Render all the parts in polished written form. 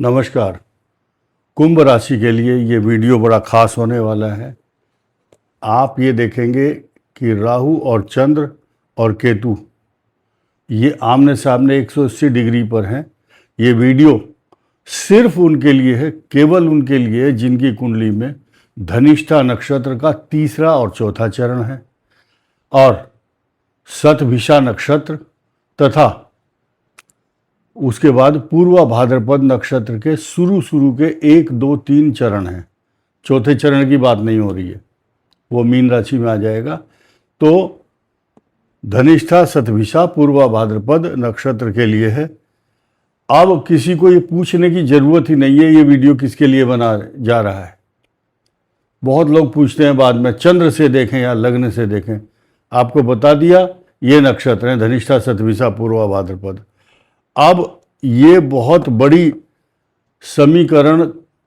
नमस्कार। कुंभ राशि के लिए ये वीडियो बड़ा खास होने वाला है। आप ये देखेंगे कि राहु और चंद्र और केतु ये आमने सामने 180 डिग्री पर हैं। ये वीडियो सिर्फ उनके लिए है, केवल उनके लिए है जिनकी कुंडली में धनिष्ठा नक्षत्र का तीसरा और चौथा चरण है और शतभिषा नक्षत्र तथा उसके बाद पूर्वा भाद्रपद नक्षत्र के शुरू के 1, 2, 3 चरण हैं। चौथे चरण की बात नहीं हो रही है, वो मीन राशि में आ जाएगा। तो धनिष्ठा शतभिषा पूर्वा भाद्रपद नक्षत्र के लिए है। अब किसी को ये पूछने की ज़रूरत ही नहीं है ये वीडियो किसके लिए बना जा रहा है। बहुत लोग पूछते हैं बाद में, चंद्र से देखें या लग्न से देखें। आपको बता दिया ये नक्षत्र हैं, धनिष्ठा शतभिषा पूर्वा भाद्रपद। अब ये बहुत बड़ी समीकरण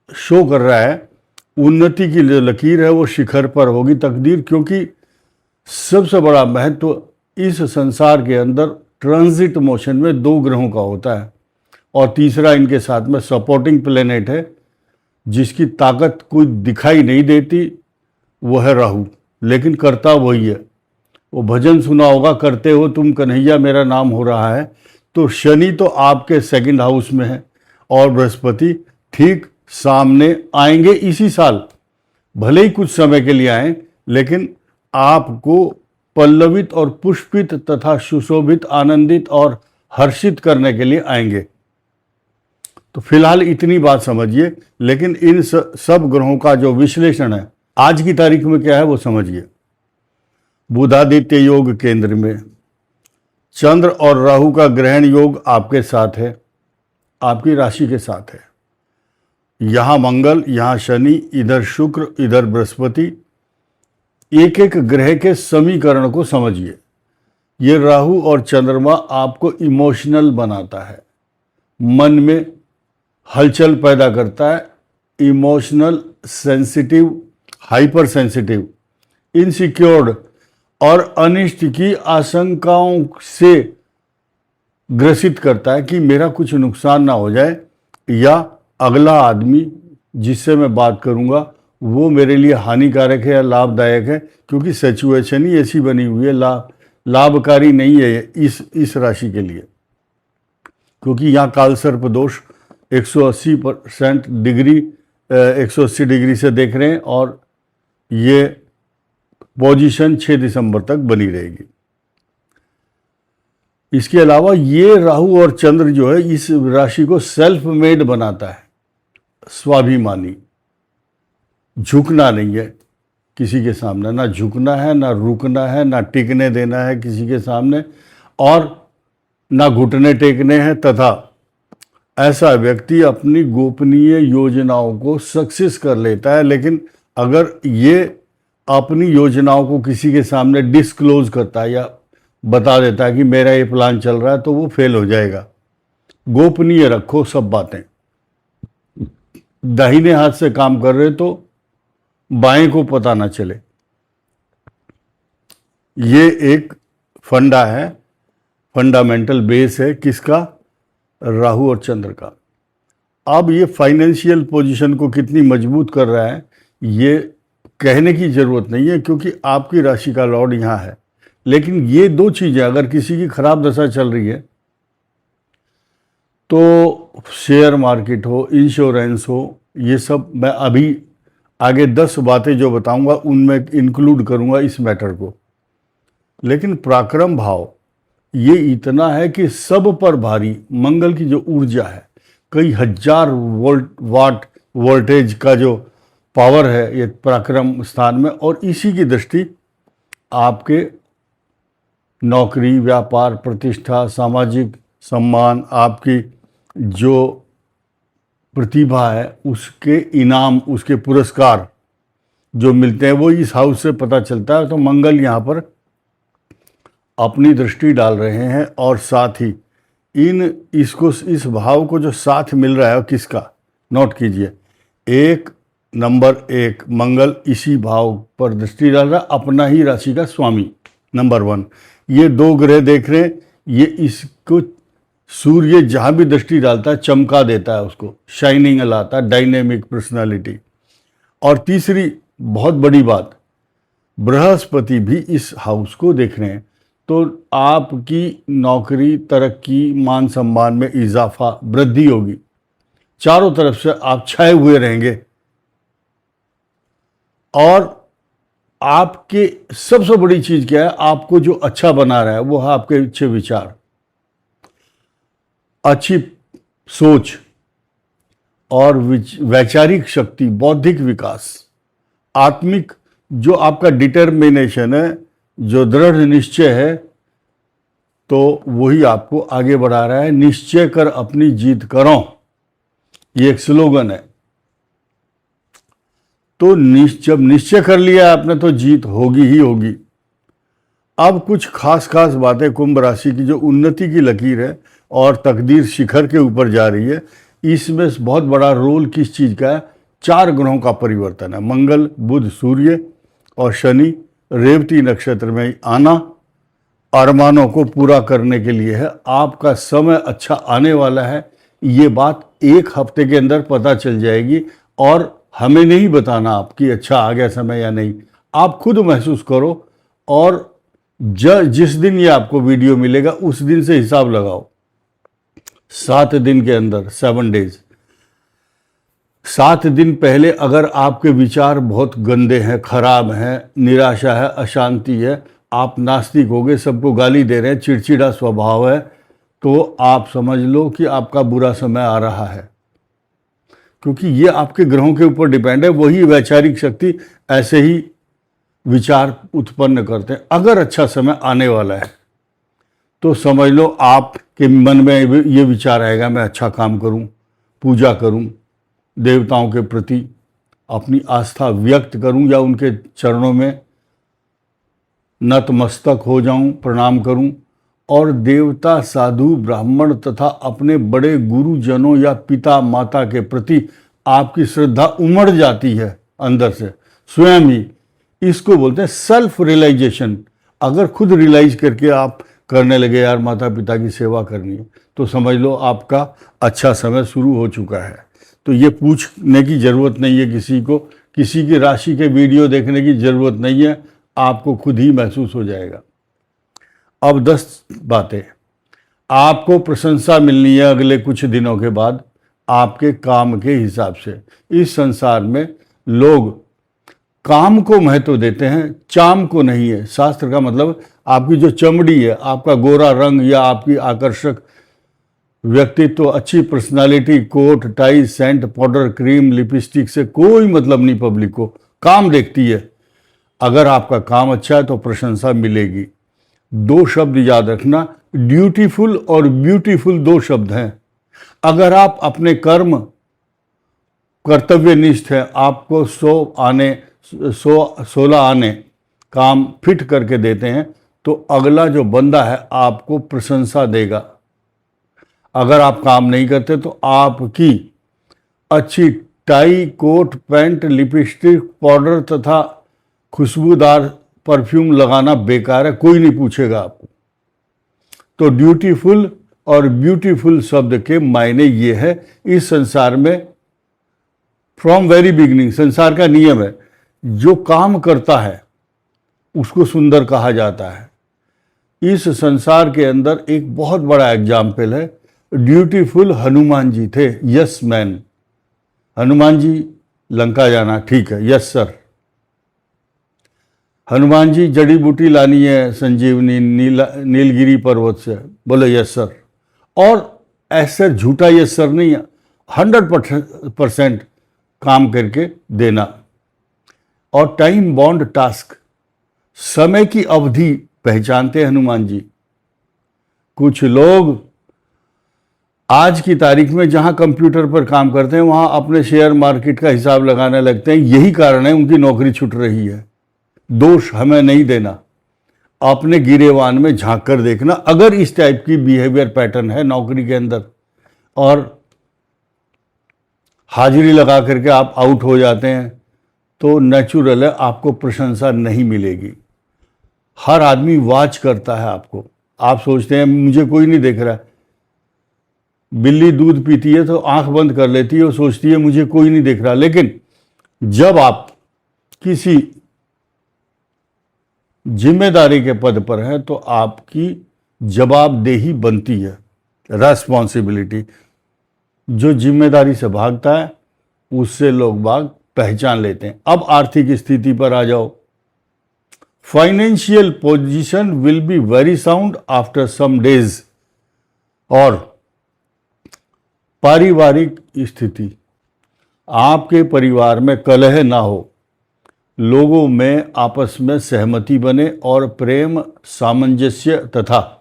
शो कर रहा है। उन्नति की जो लकीर है वो शिखर पर होगी तकदीर, क्योंकि सबसे बड़ा महत्व इस संसार के अंदर ट्रांजिट मोशन में 2 ग्रहों का होता है और तीसरा इनके साथ में सपोर्टिंग प्लेनेट है जिसकी ताकत कोई दिखाई नहीं देती, वो है राहु, लेकिन करता वही है। वो भजन सुना होगा, करते हो तुम कन्हैया मेरा नाम हो रहा है। तो शनि तो आपके 2nd हाउस में है और बृहस्पति ठीक सामने आएंगे इसी साल। भले ही कुछ समय के लिए आए, लेकिन आपको पल्लवित और पुष्पित तथा सुशोभित, आनंदित और हर्षित करने के लिए आएंगे। तो फिलहाल इतनी बात समझिए, लेकिन इन सब ग्रहों का जो विश्लेषण है आज की तारीख में क्या है वो समझिए। बुधादित्य योग केंद्र में, चंद्र और राहु का ग्रहण योग आपके साथ है, आपकी राशि के साथ है। यहाँ मंगल, यहाँ शनि, इधर शुक्र, इधर बृहस्पति। एक एक ग्रह के समीकरण को समझिए। ये राहु और चंद्रमा आपको इमोशनल बनाता है, मन में हलचल पैदा करता है, emotional, sensitive, hyper sensitive, insecured और अनिष्ट की आशंकाओं से ग्रसित करता है कि मेरा कुछ नुकसान ना हो जाए या अगला आदमी जिससे मैं बात करूंगा वो मेरे लिए हानिकारक है या लाभदायक है, क्योंकि सिचुएशन ही ऐसी बनी हुई है, लाभकारी नहीं है इस राशि के लिए। क्योंकि यहाँ कालसर्प दोष 180% डिग्री 180 डिग्री से देख रहे हैं और ये पोजीशन 6 दिसंबर तक बनी रहेगी। इसके अलावा ये राहु और चंद्र जो है इस राशि को सेल्फ मेड बनाता है, स्वाभिमानी। झुकना नहीं है किसी के सामने, ना झुकना है, ना रुकना है, ना टिकने देना है किसी के सामने और ना घुटने टेकने हैं। तथा ऐसा व्यक्ति अपनी गोपनीय योजनाओं को सक्सेस कर लेता है, लेकिन अगर ये अपनी योजनाओं को किसी के सामने डिस्क्लोज करता है या बता देता है कि मेरा ये प्लान चल रहा है, तो वो फेल हो जाएगा। गोपनीय रखो सब बातें। दाहिने हाथ से काम कर रहे तो बाएं को पता ना चले। ये एक फंडा है, फंडामेंटल बेस है किसका? राहु और चंद्र का। अब ये फाइनेंशियल पोजीशन को कितनी मजबूत कर रहा है ये कहने की ज़रूरत नहीं है, क्योंकि आपकी राशि का लॉर्ड यहाँ है। लेकिन ये 2 चीज़ें अगर किसी की खराब दशा चल रही है तो शेयर मार्केट हो, इंश्योरेंस हो, ये सब मैं अभी आगे 10 बातें जो बताऊंगा उनमें इंक्लूड करूंगा इस मैटर को। लेकिन पराक्रम भाव ये इतना है कि सब पर भारी मंगल की जो ऊर्जा है, कई हजार वाट वोल्टेज का जो पावर है ये पराक्रम स्थान में, और इसी की दृष्टि आपके नौकरी, व्यापार, प्रतिष्ठा, सामाजिक सम्मान, आपकी जो प्रतिभा है उसके इनाम, उसके पुरस्कार जो मिलते हैं वो इस हाउस से पता चलता है। तो मंगल यहाँ पर अपनी दृष्टि डाल रहे हैं और साथ ही इस भाव को जो साथ मिल रहा है किसका, नोट कीजिए। 1 नंबर 1 मंगल इसी भाव पर दृष्टि डाल रहा है, अपना ही राशि का स्वामी, नंबर 1। ये 2 ग्रह देख रहे हैं, ये इसको सूर्य जहाँ भी दृष्टि डालता है चमका देता है, उसको शाइनिंग लाता है, डायनेमिक पर्सनालिटी। और तीसरी बहुत बड़ी बात, बृहस्पति भी इस हाउस को देख रहे हैं, तो आपकी नौकरी, तरक्की, मान सम्मान में इजाफा, वृद्धि होगी। चारों तरफ से आप छाए हुए रहेंगे। और आपके सबसे बड़ी चीज क्या है, आपको जो अच्छा बना रहा है वो है आपके अच्छे विचार, अच्छी सोच और वैचारिक शक्ति, बौद्धिक विकास, आत्मिक जो आपका डिटर्मिनेशन है, जो दृढ़ निश्चय है, तो वही आपको आगे बढ़ा रहा है। निश्चय कर अपनी जीत करो, ये एक स्लोगन है। तो जब निश्चय कर लिया आपने तो जीत होगी ही होगी। अब कुछ खास खास बातें कुंभ राशि की, जो उन्नति की लकीर है और तकदीर शिखर के ऊपर जा रही है, इसमें बहुत बड़ा रोल किस चीज़ का है? 4 ग्रहों का परिवर्तन है। मंगल, बुध, सूर्य और शनि रेवती नक्षत्र में आना अरमानों को पूरा करने के लिए है। आपका समय अच्छा आने वाला है, ये बात 1 हफ्ते के अंदर पता चल जाएगी। और हमें नहीं बताना आपकी अच्छा आ गया समय या नहीं, आप खुद महसूस करो। और जिस दिन ये आपको वीडियो मिलेगा उस दिन से हिसाब लगाओ, 7 दिन के अंदर, 7 डेज। 7 दिन पहले अगर आपके विचार बहुत गंदे हैं, खराब हैं, निराशा है, अशांति है, आप नास्तिक हो गए, सबको गाली दे रहे हैं, चिड़चिड़ा स्वभाव है, तो आप समझ लो कि आपका बुरा समय आ रहा है। क्योंकि ये आपके ग्रहों के ऊपर डिपेंड है। वही वैचारिक शक्ति ऐसे ही विचार उत्पन्न करते हैं। अगर अच्छा समय आने वाला है तो समझ लो आपके मन में ये विचार आएगा, मैं अच्छा काम करूं, पूजा करूं, देवताओं के प्रति अपनी आस्था व्यक्त करूं या उनके चरणों में नतमस्तक हो जाऊं, प्रणाम करूं। और देवता, साधु, ब्राह्मण तथा अपने बड़े गुरुजनों या पिता माता के प्रति आपकी श्रद्धा उमड़ जाती है अंदर से स्वयं ही। इसको बोलते हैं सेल्फ रियलाइजेशन। अगर खुद रियलाइज करके आप करने लगे, यार माता पिता की सेवा करनी है, तो समझ लो आपका अच्छा समय शुरू हो चुका है। तो ये पूछने की ज़रूरत नहीं है किसी को, किसी की राशि के वीडियो देखने की ज़रूरत नहीं है, आपको खुद ही महसूस हो जाएगा। अब 10 बातें आपको प्रशंसा मिलनी है अगले कुछ दिनों के बाद आपके काम के हिसाब से। इस संसार में लोग काम को महत्व देते हैं, चाम को नहीं है। शास्त्र का मतलब आपकी जो चमड़ी है, आपका गोरा रंग या आपकी आकर्षक व्यक्तित्व, अच्छी personality, coat, tie, scent, powder, cream, lipstick से कोई मतलब नहीं पब्लिक को। काम देखती है। अगर आपका काम अच्छा है तो प्रशंसा मिलेगी। 2 शब्द याद रखना, ड्यूटीफुल और ब्यूटीफुल 2 शब्द हैं। अगर आप अपने कर्म कर्तव्यनिष्ठ हैं, आपको 16 आने काम फिट करके देते हैं, तो अगला जो बंदा है आपको प्रशंसा देगा। अगर आप काम नहीं करते तो आपकी अच्छी tie, coat, pant, lipstick, powder तथा खुशबूदार परफ्यूम लगाना बेकार है, कोई नहीं पूछेगा आपको। तो ड्यूटीफुल और ब्यूटीफुल शब्द के मायने ये है। इस संसार में फ्रॉम वेरी बिगिनिंग संसार का नियम है, जो काम करता है उसको सुंदर कहा जाता है। इस संसार के अंदर एक बहुत बड़ा एग्जाम्पल है, ड्यूटीफुल हनुमान जी थे, यस मैन। हनुमान जी लंका जाना, ठीक है, यस सर। हनुमान जी जड़ी बूटी लानी है संजीवनी नीलगिरी पर्वत से, बोले यस सर। और ऐसा झूठा यस सर नहीं है, 100% काम करके देना। और टाइम बॉन्ड टास्क, समय की अवधि पहचानते हैं हनुमान जी। कुछ लोग आज की तारीख में जहां कंप्यूटर पर काम करते हैं वहां अपने शेयर मार्केट का हिसाब लगाने लगते हैं। यही कारण है उनकी नौकरी छूट रही है। दोष हमें नहीं देना, अपने गिरेवान में झांक कर देखना। अगर इस टाइप की बिहेवियर पैटर्न है नौकरी के अंदर और हाजिरी लगा करके आप आउट हो जाते हैं, तो नेचुरल है आपको प्रशंसा नहीं मिलेगी। हर आदमी वॉच करता है आपको। आप सोचते हैं मुझे कोई नहीं देख रहा है, बिल्ली दूध पीती है तो आंख बंद कर लेती है और सोचती है मुझे कोई नहीं देख रहा, लेकिन जब आप किसी जिम्मेदारी के पद पर हैं तो आपकी जवाबदेही बनती है, रेस्पॉन्सिबिलिटी। जो जिम्मेदारी से भागता है उससे लोग बाग पहचान लेते हैं। अब आर्थिक स्थिति पर आ जाओ। Financial position will be very sound after some days. और पारिवारिक स्थिति, आपके परिवार में कलह ना हो, लोगों में आपस में सहमति बने और प्रेम, सामंजस्य तथा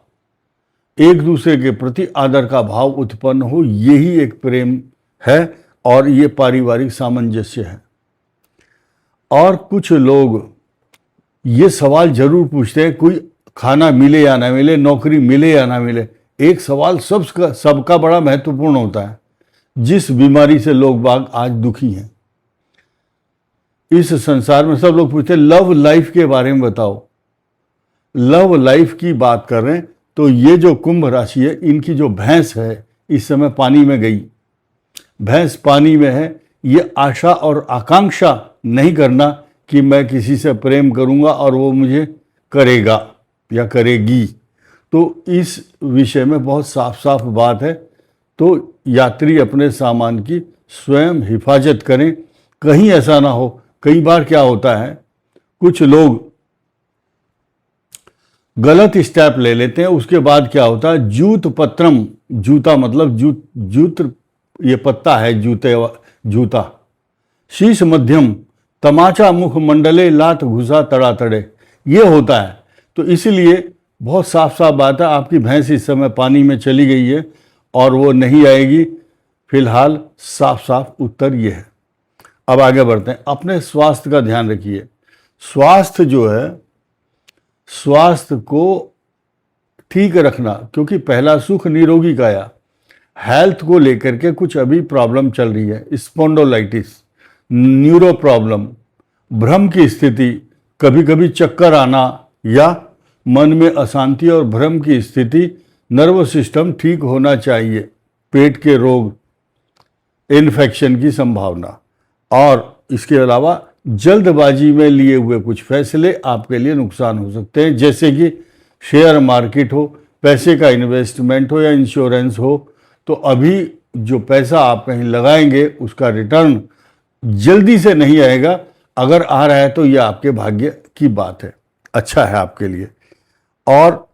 एक दूसरे के प्रति आदर का भाव उत्पन्न हो, यही एक प्रेम है और ये पारिवारिक सामंजस्य है। और कुछ लोग ये सवाल जरूर पूछते हैं, कोई खाना मिले या ना मिले, नौकरी मिले या ना मिले। एक सवाल सबका बड़ा महत्वपूर्ण होता है, जिस बीमारी से लोग बाग आज दुखी हैं। इस संसार में सब लोग पूछते हैं लव लाइफ के बारे में बताओ। लव लाइफ की बात कर रहे हैं तो ये जो कुंभ राशि है, इनकी जो भैंस है इस समय पानी में गई। भैंस पानी में है, ये आशा और आकांक्षा नहीं करना कि मैं किसी से प्रेम करूंगा और वो मुझे करेगा या करेगी। तो इस विषय में बहुत साफ साफ बात है। तो यात्री अपने सामान की स्वयं हिफाजत करें, कहीं ऐसा ना हो। कई बार क्या होता है, कुछ लोग गलत स्टेप ले लेते हैं, उसके बाद क्या होता है, जूत पत्रम, जूता मतलब जूत ये पत्ता है, जूता, शीश मध्यम, तमाचा मुख मंडले, लात घुसा तड़ा तड़े, ये होता है। तो इसलिए बहुत साफ साफ बात है, आपकी भैंस इस समय पानी में चली गई है और वो नहीं आएगी। फिलहाल साफ साफ उत्तर ये है। अब आगे बढ़ते हैं। अपने स्वास्थ्य का ध्यान रखिए। स्वास्थ्य जो है, स्वास्थ्य को ठीक रखना, क्योंकि पहला सुख निरोगी काया। हेल्थ को लेकर के कुछ अभी प्रॉब्लम चल रही है, स्पॉन्डोलाइटिस, न्यूरो प्रॉब्लम, भ्रम की स्थिति, कभी कभी चक्कर आना या मन में अशांति और भ्रम की स्थिति, नर्वस सिस्टम ठीक होना चाहिए, पेट के रोग, इन्फेक्शन की संभावना। और इसके अलावा जल्दबाजी में लिए हुए कुछ फैसले आपके लिए नुकसान हो सकते हैं, जैसे कि शेयर मार्केट हो, पैसे का इन्वेस्टमेंट हो या इंश्योरेंस हो। तो अभी जो पैसा आप कहीं लगाएंगे उसका रिटर्न जल्दी से नहीं आएगा। अगर आ रहा है तो यह आपके भाग्य की बात है, अच्छा है आपके लिए। और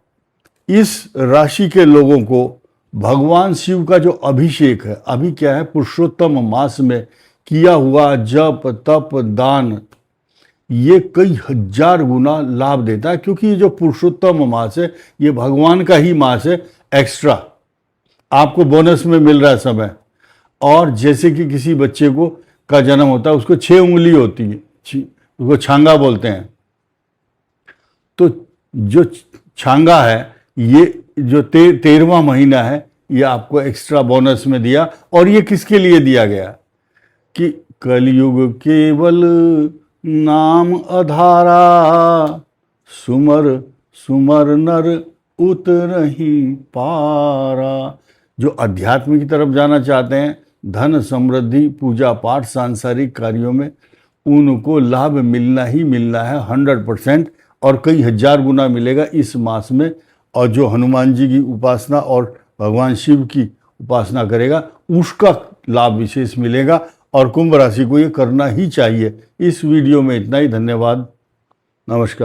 इस राशि के लोगों को भगवान शिव का जो अभिषेक है, अभी क्या है, पुरुषोत्तम मास में किया हुआ जप तप दान, ये कई हजार गुना लाभ देता है। क्योंकि ये जो पुरुषोत्तम मास है, ये भगवान का ही मास है, एक्स्ट्रा आपको बोनस में मिल रहा है समय। और जैसे कि किसी बच्चे को का जन्म होता है, उसको 6 उंगली होती है, उसको छांगा बोलते हैं। तो जो छांगा है, ये जो 13वां महीना है, ये आपको एक्स्ट्रा बोनस में दिया। और ये किसके लिए दिया गया कि कलयुग केवल नाम आधारा, सुमर सुमर नर उतरहि पारा। जो अध्यात्म की तरफ जाना चाहते हैं, धन समृद्धि, पूजा पाठ, सांसारिक कार्यों में, उनको लाभ मिलना ही मिलना है 100%, और कई हजार गुना मिलेगा इस मास में। और जो हनुमान जी की उपासना और भगवान शिव की उपासना करेगा, उसका लाभ विशेष मिलेगा। और कुंभ राशि को ये करना ही चाहिए। इस वीडियो में इतना ही। धन्यवाद, नमस्कार।